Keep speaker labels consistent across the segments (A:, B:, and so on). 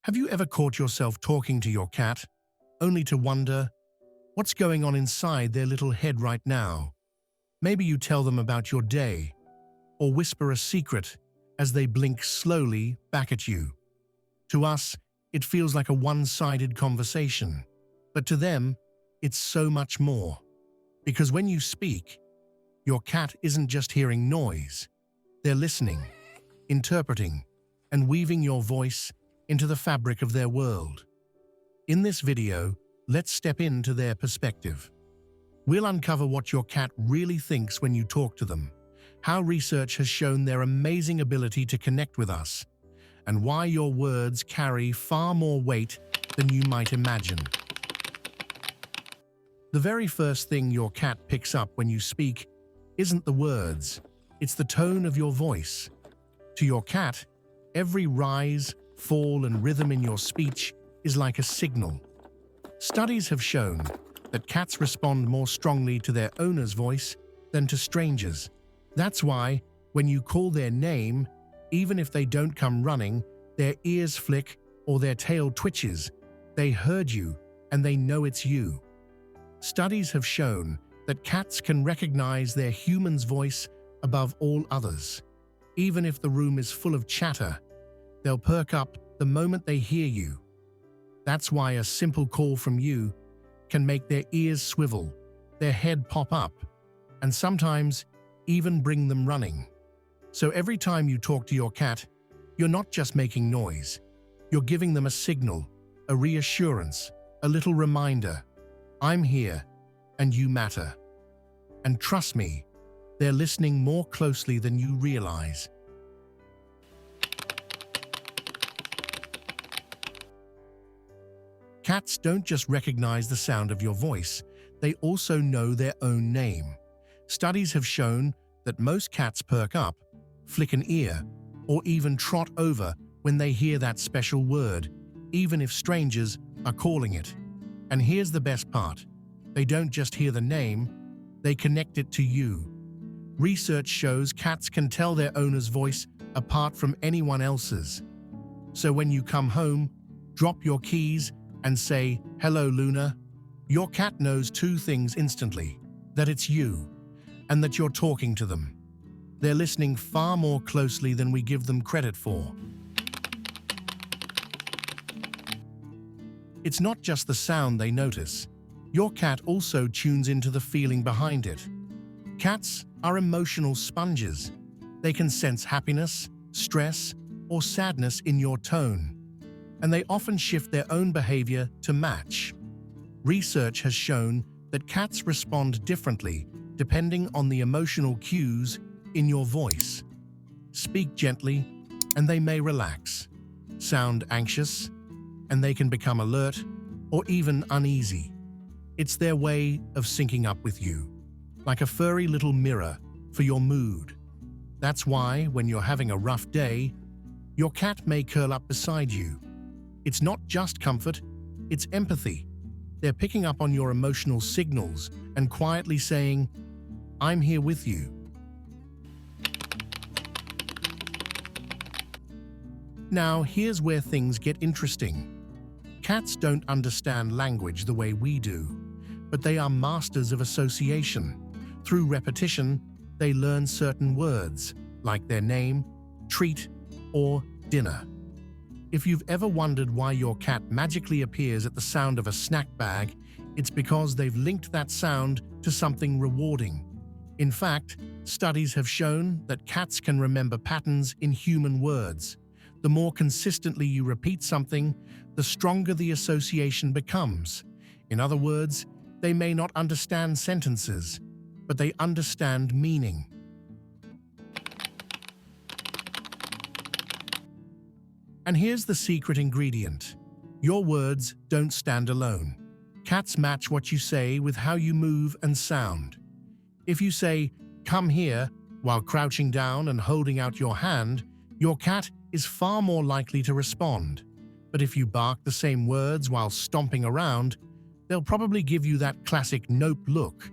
A: Have you ever caught yourself talking to your cat, only to wonder what's going on inside their little head right now? Maybe you tell them about your day, or whisper a secret as they blink slowly back at you. To us, it feels like a one-sided conversation, but to them, it's so much more. Because when you speak, your cat isn't just hearing noise, they're listening, interpreting, and weaving your voice into the fabric of their world. In this video, let's step into their perspective. We'll uncover what your cat really thinks when you talk to them, how research has shown their amazing ability to connect with us, and why your words carry far more weight than you might imagine. The very first thing your cat picks up when you speak isn't the words, it's the tone of your voice. To your cat, every rise, fall, and rhythm in your speech is like a signal. Studies have shown that cats respond more strongly to their owner's voice than to strangers. That's why, when you call their name, even if they don't come running, their ears flick or their tail twitches. They heard you and they know it's you. Studies have shown that cats can recognize their human's voice above all others. Even if the room is full of chatter, they'll perk up the moment they hear you. That's why a simple call from you can make their ears swivel, their head pop up, and sometimes even bring them running. So every time you talk to your cat, you're not just making noise. You're giving them a signal, a reassurance, a little reminder. I'm here, and you matter. And trust me, they're listening more closely than you realize. Cats don't just recognize the sound of your voice, they also know their own name. Studies have shown that most cats perk up, flick an ear, or even trot over when they hear that special word, even if strangers are calling it. And here's the best part. They don't just hear the name, they connect it to you. Research shows cats can tell their owner's voice apart from anyone else's. So when you come home, drop your keys and say, "Hello, Luna," your cat knows two things instantly: that it's you, and that you're talking to them. They're listening far more closely than we give them credit for. It's not just the sound they notice. Your cat also tunes into the feeling behind it. Cats are emotional sponges. They can sense happiness, stress, or sadness in your tone, and they often shift their own behavior to match. Research has shown that cats respond differently depending on the emotional cues in your voice. Speak gently, and they may relax. Sound anxious, and they can become alert or even uneasy. It's their way of syncing up with you, like a furry little mirror for your mood. That's why, when you're having a rough day, your cat may curl up beside you. It's not just comfort, it's empathy. They're picking up on your emotional signals and quietly saying, "I'm here with you." Now, here's where things get interesting. Cats don't understand language the way we do, but they are masters of association. Through repetition, they learn certain words, like their name, treat, or dinner. If you've ever wondered why your cat magically appears at the sound of a snack bag, it's because they've linked that sound to something rewarding. In fact, studies have shown that cats can remember patterns in human words. The more consistently you repeat something, the stronger the association becomes. In other words, they may not understand sentences, but they understand meaning. And here's the secret ingredient. Your words don't stand alone. Cats match what you say with how you move and sound. If you say, "Come here," while crouching down and holding out your hand, your cat is far more likely to respond. But if you bark the same words while stomping around, they'll probably give you that classic nope look.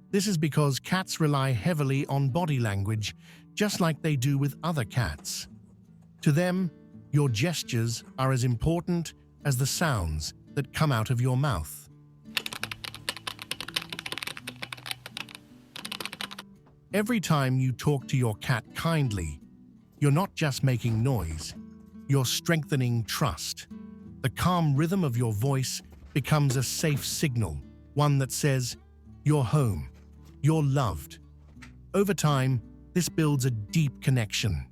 A: This is because cats rely heavily on body language, just like they do with other cats. To them, Your gestures are as important as the sounds that come out of your mouth. Every time you talk to your cat kindly, you're not just making noise, you're strengthening trust. The calm rhythm of your voice becomes a safe signal, one that says, "You're home, you're loved." Over time, this builds a deep connection.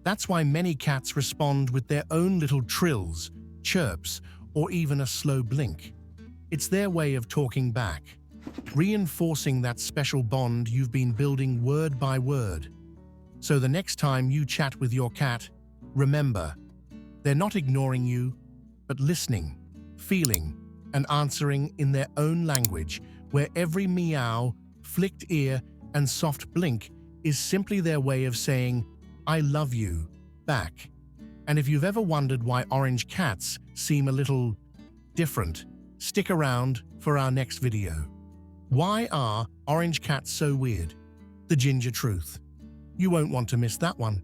A: That's why many cats respond with their own little trills, chirps, or even a slow blink. It's their way of talking back, reinforcing that special bond you've been building word by word. So the next time you chat with your cat, remember, they're not ignoring you, but listening, feeling, and answering in their own language, where every meow, flicked ear, and soft blink is simply their way of saying, "I love you," back. And if you've ever wondered why orange cats seem a little different, stick around for our next video. Why are orange cats so weird? The ginger truth. You won't want to miss that one.